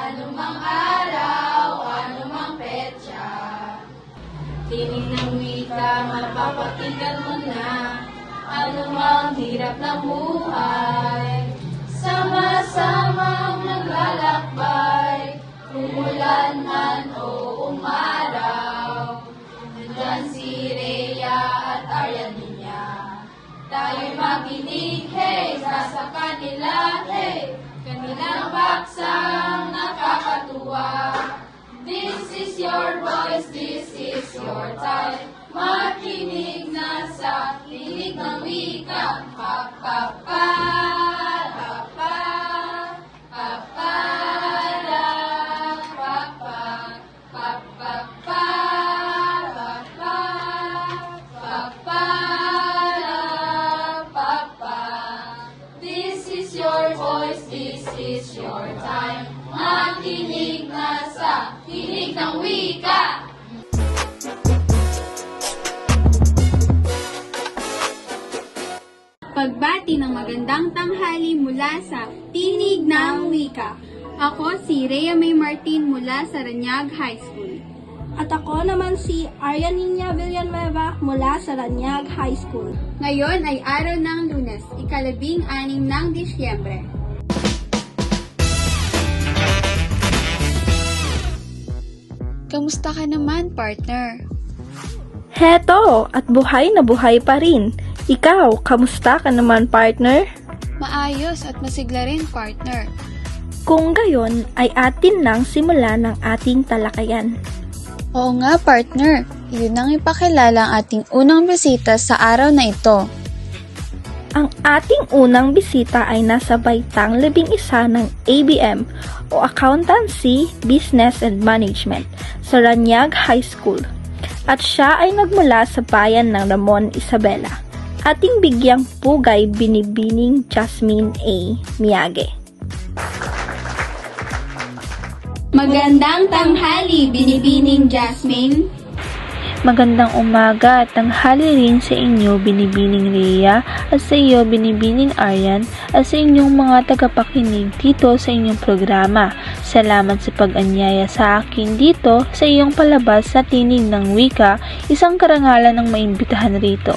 Anumang araw, anumang petsa, tinig ng wika, mapapakinggan mo na. Anumang hirap ng buhay, sama-samang naglalakbay, umulan man o umaraw. Nandyan si Rhea at Arianina, tayo'y makinig, hey, sa kanila, hey, kanilang paksang nakakatuwa. This is your voice, this is your time. Makinig na sa tinig ng wika. Pa pa pa, pa pa, pa pa ra, pa pa, pa pa pa, pa pa, pa pa ra, pa pa. This is your voice, this is your time. Makinig na sa tinig ng wika. Pagbati ng magandang tanghali mula sa Tinig ng Wika. Ako si Rhea May Martin mula sa Ranyag High School. At ako naman si Arianina Villanueva mula sa Ranyag High School. Ngayon ay araw ng Lunes, ika-15 ng Disyembre. Kamusta ka naman, partner? Heto, at buhay na buhay pa rin. Ikaw, kamusta ka naman, partner? Maayos at masigla rin, partner. Kung gayon, ay atin nang simula ng ating talakayan. Oo nga, partner. Yun ang ipakilala ang ating unang bisita sa araw na ito. Ang ating unang bisita ay nasa baitang 11 ng ABM o Accountancy, Business and Management sa Ranyag High School. At siya ay nagmula sa bayan ng Ramon Isabela. Ating bigyang pugay Binibining Jasmine A. Miyage. Magandang tanghali, Binibining Jasmine. Magandang umaga at tanghali rin sa inyo, Binibining Rhea, at sa iyo, Binibining Arian, at sa inyong mga tagapakinig dito sa inyong programa. Salamat sa pag-anyaya sa akin dito sa iyong palabas sa Tinig ng Wika, isang karangalan ng maimbitahan rito.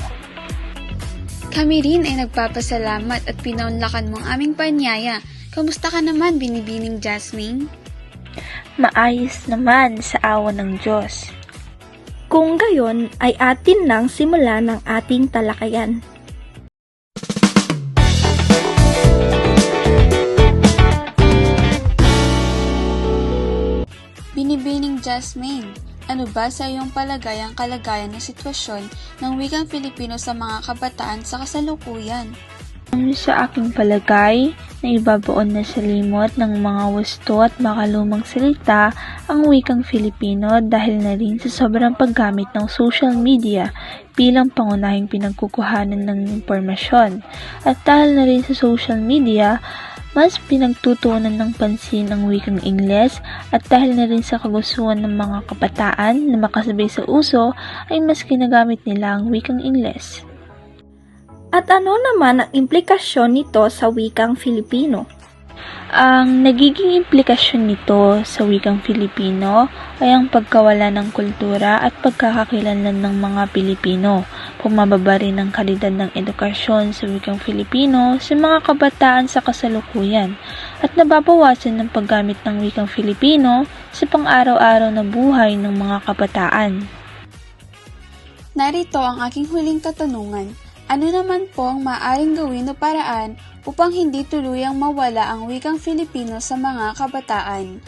Kami rin ay nagpapasalamat at pinaunlakan mo ang aming panyaya. Kamusta ka naman, Binibining Jasmine? Maayos naman sa awa ng Diyos. Kung gayon, ay atin nang simula ng ating talakayan. Binibining Jasmine, ano ba sa iyong palagay ang kalagayan ng sitwasyon ng wikang Filipino sa mga kabataan sa kasalukuyan? Sa aking palagay, na ibabaon na sa limot ng mga wasto at makalumang salita ang wikang Filipino dahil na rin sa sobrang paggamit ng social media bilang pangunahing pinagkukuhanan ng impormasyon. At dahil na rin sa social media, mas pinagtutuunan ng pansin ang wikang Ingles at dahil na rin sa kagustuhan ng mga kabataan na makasabay sa uso ay mas ginagamit nila ang wikang Ingles. At ano naman ang implikasyon nito sa wikang Filipino? Ang nagiging implikasyon nito sa wikang Filipino ay ang pagkawala ng kultura at pagkakakilanlan ng mga Pilipino, pumababa rin ang kalidad ng edukasyon sa wikang Filipino sa mga kabataan sa kasalukuyan, at nababawasan ng paggamit ng wikang Filipino sa pang-araw-araw na buhay ng mga kabataan. Narito ang aking huling katanungan. Ano naman po ang maaaring gawin o paraan upang hindi tuluyang mawala ang wikang Filipino sa mga kabataan?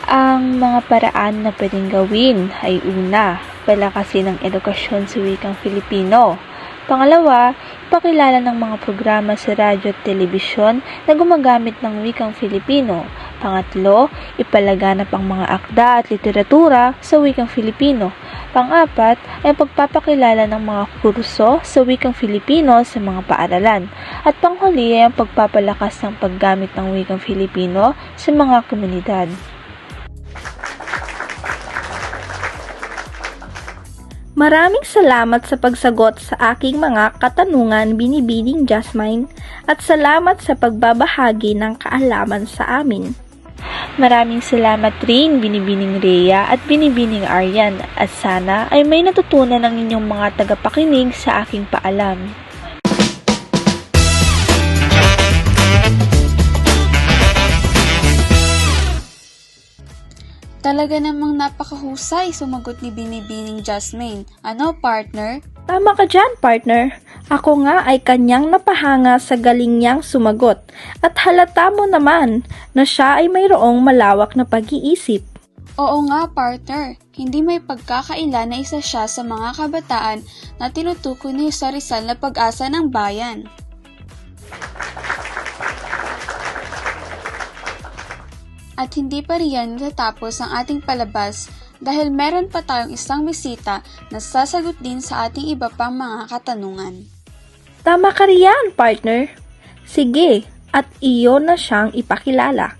Ang mga paraan na pwedeng gawin ay una, palakasin ang edukasyon sa wikang Filipino. Pangalawa, ipakilala ng mga programa sa radyo at telebisyon na gumagamit ng wikang Filipino. Pangatlo, ipalaganap ang mga akda at literatura sa wikang Filipino. Pang-apat ay pagpapakilala ng mga kurso sa wikang Filipino sa mga paaralan. At panghuli ay ang pagpapalakas ng paggamit ng wikang Filipino sa mga komunidad. Maraming salamat sa pagsagot sa aking mga katanungan, Binibining Jasmine, at salamat sa pagbabahagi ng kaalaman sa amin. Maraming salamat rin, Binibining Rhea at Binibining Aryan, at sana ay may natutunan ng inyong mga tagapakinig sa aking paalam. Talaga namang napakahusay sumagot ni Binibining Jasmine. Ano, partner? Tama ka dyan, partner. Ako nga ay kanyang napahanga sa galing niyang sumagot. At halata mo naman na siya ay mayroong malawak na pag-iisip. Oo nga, partner. Hindi may pagkakaila na isa siya sa mga kabataan na tinutukoy ni sa Rizal na pag-asa ng bayan. At hindi pa riyan natatapos ang ating palabas dahil meron pa tayong isang bisita na sasagot din sa ating iba pang mga katanungan. Tama ka riyan, partner. Sige, at iyo na siyang ipakilala.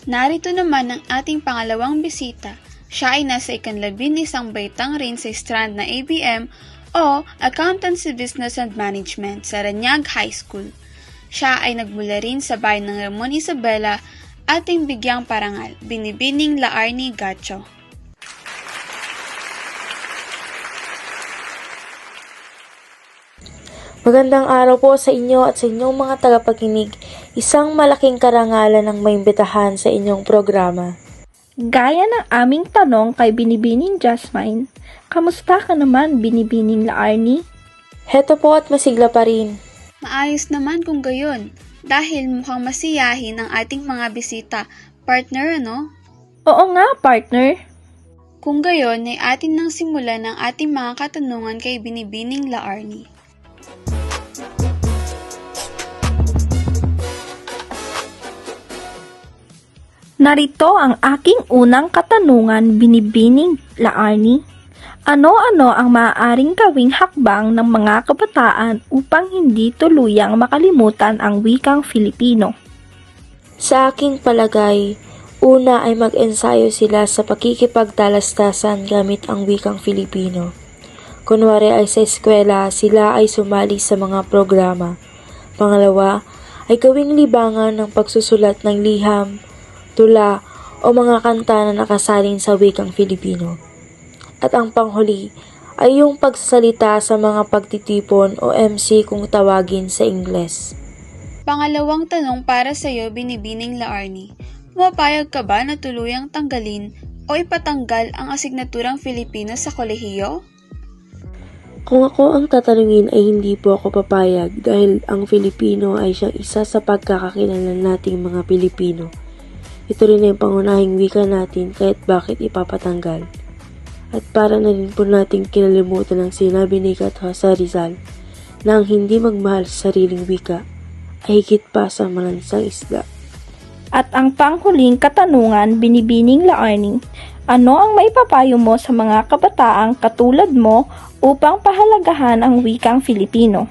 Narito naman ang ating pangalawang bisita. Siya ay nasa ika-11 baitang rin sa strand na ABM o Accountancy Business and Management sa Ranyag High School. Siya ay nagmula rin sa bayan ng Ramon Isabela, ating bigyang parangal, Binibining Laarni Gacho. Magandang araw po sa inyo at sa inyong mga tagapakinig. Isang malaking karangalan ang maimbitahan sa inyong programa. Gaya ng aming tanong kay Binibining Jasmine, kamusta ka naman, Binibining Laarni? Heto po at masigla pa rin. Maayos naman kung gayon, dahil mukhang masiyahin ang ating mga bisita. Partner, ano? Oo nga, partner. Kung gayon, ay atin nang simulan ang ating mga katanungan kay Binibining Laarni. Narito ang aking unang katanungan, Binibining Laarni. Ano-ano ang maaaring gawing hakbang ng mga kabataan upang hindi tuluyang makalimutan ang wikang Filipino? Sa aking palagay, una ay mag-ensayo sila sa pakikipagtalastasan gamit ang wikang Filipino. Kunwari ay sa eskwela, sila ay sumali sa mga programa. Pangalawa, ay gawing libangan ng pagsusulat ng liham, tula o mga kanta na nakasalin sa wikang Filipino. At ang panghuli ay yung pagsasalita sa mga pagtitipon o MC kung tawagin sa Ingles. Pangalawang tanong para sa iyo, Binibining Laarni. Pumapayag ka ba na tuluyang tanggalin o ipatanggal ang asignaturang Filipino sa kolehiyo? Kung ako ang tatanungin ay hindi po ako papayag dahil ang Filipino ay siyang isa sa pagkakakilanlan nating mga Pilipino. Ito rin ay pangunahing wika natin kahit bakit ipapatanggal. At para na rin po nating kinalimutan ang sinabi ni Katha sa Rizal na ang hindi magmahal sa sariling wika ay higit pa sa malansang isda. At ang panghuling katanungan, Binibining Laarni, ano ang maipapayo mo sa mga kabataang katulad mo upang pahalagahan ang wikang Filipino?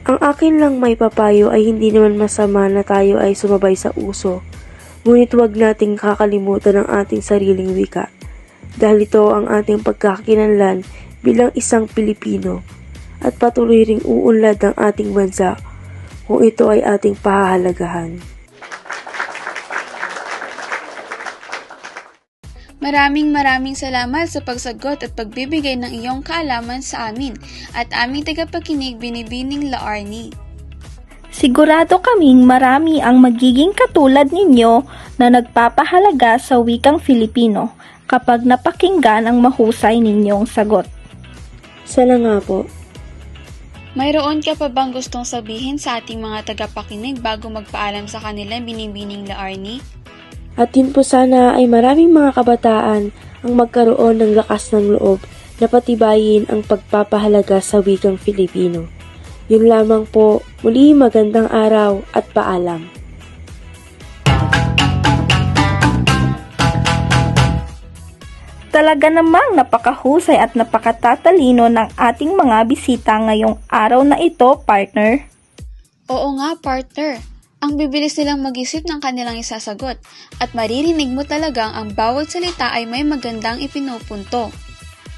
Ang akin lang maipapayo ay hindi naman masama na tayo ay sumabay sa uso, ngunit huwag nating kakalimutan ang ating sariling wika. Dahil ito ang ating pagkakakilanlan bilang isang Pilipino at patuloy ring uunlad ang ating bansa kung ito ay ating pahahalagahan. Maraming salamat sa pagsagot at pagbibigay ng iyong kaalaman sa amin at aming tagapakinig, Binibining Laarni. Sigurado kaming marami ang magiging katulad ninyo na nagpapahalaga sa wikang Filipino kapag napakinggan ang mahusay ninyong sagot. Sana nga po. Mayroon ka pa bang gustong sabihin sa ating mga tagapakinig bago magpaalam sa kanila, Binibining Laarni? At yun po sana ay maraming mga kabataan ang magkaroon ng lakas ng loob na patibayin ang pagpapahalaga sa wikang Filipino. Yun lamang po, muli magandang araw at paalam. talaga namang napakahusay at napakatatalino ng ating mga bisita ngayong araw na ito, partner. Oo nga, partner. Ang bibilis nilang mag-isip ng kanilang isasagot at maririnig mo talagang ang bawat salita ay may magandang ipinupunto.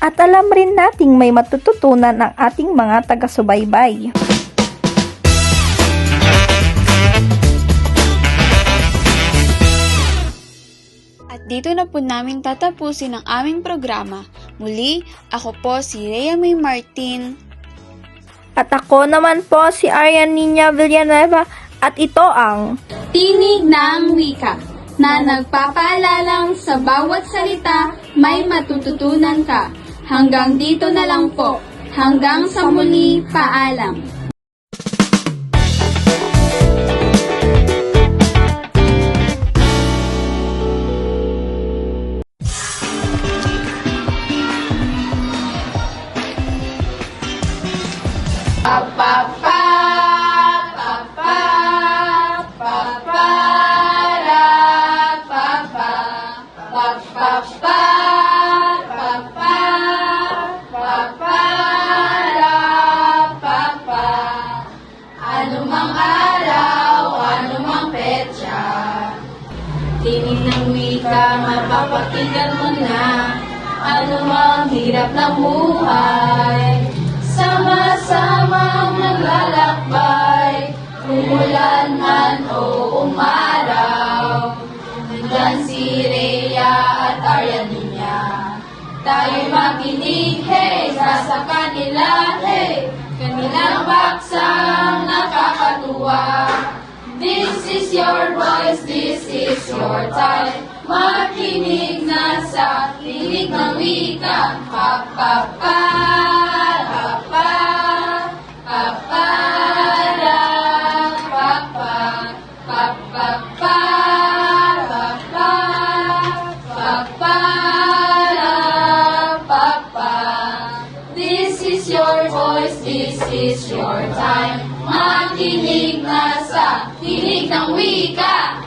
At alam rin nating may matututunan ang ating mga taga-subaybay. At dito na po namin tatapusin ang aming programa. Muli, ako po si Rhea May Martin. At ako naman po si Arian Nina Villanueva at ito ang Tinig ng wika na nagpapaalalang sa bawat salita may matututunan ka. Hanggang dito na lang po. Hanggang sa muli, paalam. Anumang araw, anumang petsa, tinig ng wika, mapapakinggan mo na. Anumang hirap ng buhay, sama-samang naglalakbay. Umulan man o umaraw, nandyan si Rhea at Arianina. Tayo'y makinig, hey, sa kanila, hey, kanilang baksang nakakatuwa. This is your voice, this is your time. Makinig na sa tinig ng wika. Pa pa pa, pa pa, pa pa ra, pa pa, pa pa pa, pa pa, pa pa ra, pa pa. This is your voice, this is your time. Makinig na sa tinig ng wika.